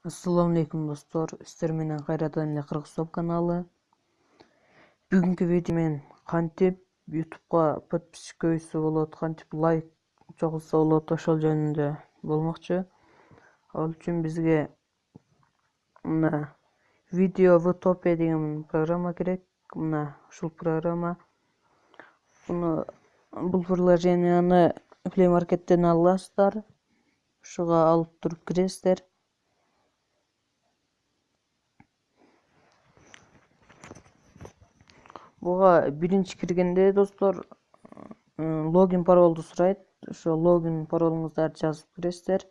Assalamu alaikum dostlar. Sizler менен кайрадан эле Кыргызстан каналы. Бүгүнкү видео мен кантип YouTube'га подписчик көбөйтсө болот, кантип лайк чогулса болот, ошол жөнүндө болмокчу. Ал үчүн бизге мына видео в топе деген программа керек. Мына ушул программа. Бул приложенияны Play Market'ten аласыздар. Ушуга алып туруп киресиздер. Буга биринчи киргенде достор логин паролду сурайт. Ошо логин паролуңуздарды жазып киресиздер.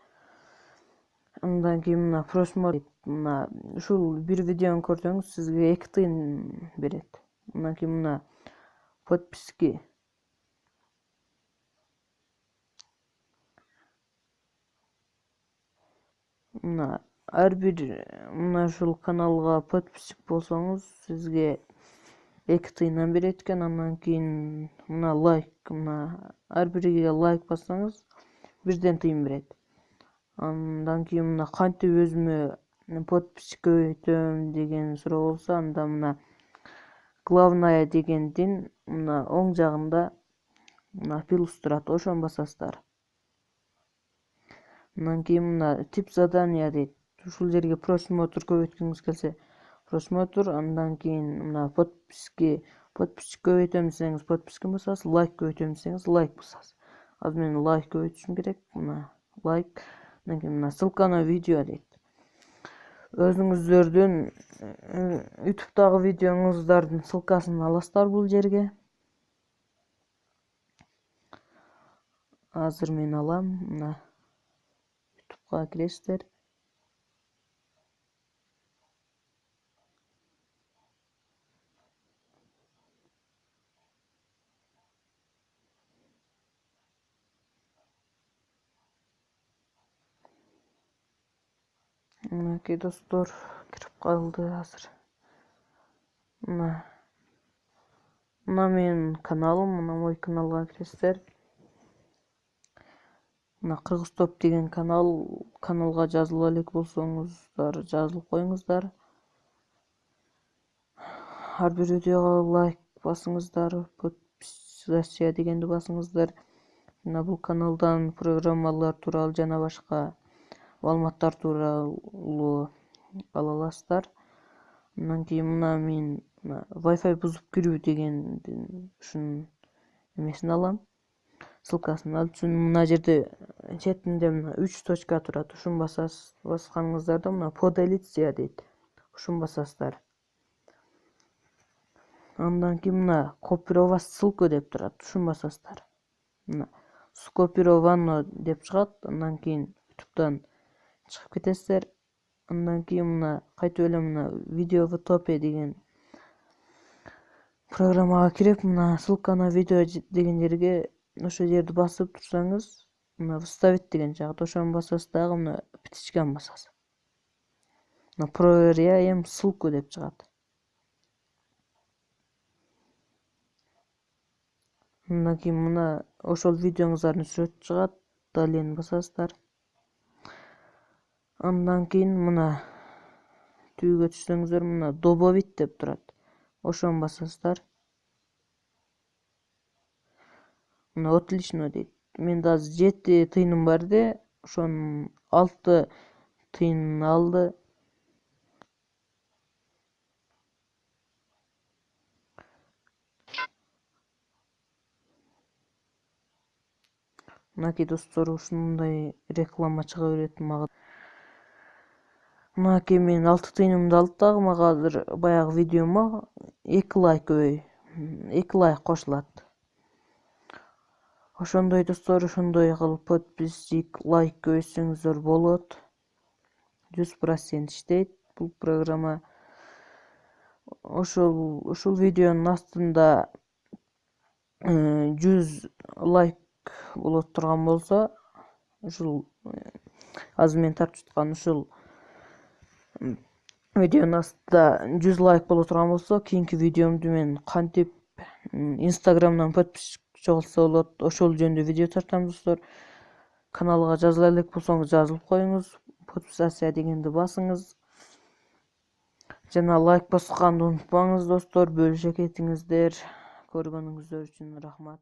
Андан кийин мына просмотр, мына ушул бир видеону көрсөңүз сизге 2 тыйын берет. Андан кийин мына подписки. Мына ар бир мына ушул каналга подписчик болсоңуз сизге 2 тыйындан берет экен. Андан кийин мына лайк, мына ар бириге лайк бассаңыз 1 тыйын берет. Андан кийин мына кантип өзүмө подписчик көбөйтөм деген суроо болсо, анда мына главная дегендин мына оң жагында мына плюс турат, ошону басасыздар. Андан кийин мына тип задания дейт. Ушул жерге просмотр көбөйткүңүз келсе просмотр, андан кийин мына подписчик көбөйтөм десеңиз подписки басасыз, лайк көбөйтөм десеңиз лайк басасыз. Азыр мен лайк көбөйтүшүм керек. Мына лайк. Андан кийин мына ссылка на видео дейт. Өзүңүздөрдүн YouTube'дагы видеоңуздардын ссылкасын аласыздар бул жерге. Азыр мен алам. Мына YouTube'га киресиздер. Мынакей достор, кирип калды азыр. Мына менин каналым, мына мой каналга киресиздер. Мына Кыргызтоп деген каналга жазылып элек болсоңуздар, жазылып коюңуздар. Ар бир видеого лайк басыңыздар, подписаться дегенди басыңыздар. Мына бул каналдан программалар тууралуу жана башка маалыматтар тууралуу ала аласыздар. Андан кийин мына мен Wi-Fi бузуп кирүү дегендин ушунун эмесин алам, ссылкасын. Ал үчүн мына жерде четинде мына 3 точка турат. Ушуну басасыз. Басканыңыздарда мына поделиться дейт. Ушуну басасыздар. Андан кийин мына копировать ссылку деп турат. Ушуну басасыздар. Мына скопировано деп чыгат. Андан кийин YouTube'дан чыгып кетесиздер. Андан кийин мына кайтып эле мына видео в топе деген программага кирип, мына ссылка на видео деген жерге ошол жерди басып турсаңыз, мына вставить деген чыгат. Ошону басасыз дагы мына птичканы басасыз. Мына проверяем ссылку деп чыгат. Андан кийин мына ошол видеоңуздардын сүрөтү чыгат. Далени басасыздар. Андан кийин мына түйгө түшсөңүздөр, мына добавить деп турат. Ошону басасыздар. Мына отлично дейт. Менде азыр 7 тыйыным бар де, ошонун 6 тыйынын алды. Мынакей достор, ушундай реклама чыга берет мага. Мынакей мен 6 тыйынымды алды дагы, мага азыр баягы видеомо 2 лайк кошулат. Ошондой достор, ошондой кылып подписчик, лайк көбөйтсөңүздөр болот. 100% иштейт бул программа. Ушул видеонун астында 100 лайк болот турган болсо, ушул азыр мен тартып жаткан ушул видеонун астында 100 лайк боло турган болсо, кийинки видеомду мен кантип Instagram'дан подписчик чогултса болот, ошол жөнүндө видео тартам достор. Каналга жазыла элек болсоңуз жазылып коюңуз, подписаться дегенди басыңыз. Жана лайк басканды унутпаңыз достор, бөлүшө кетиңиздер. Көргөнүңүздөр үчүн рахмат.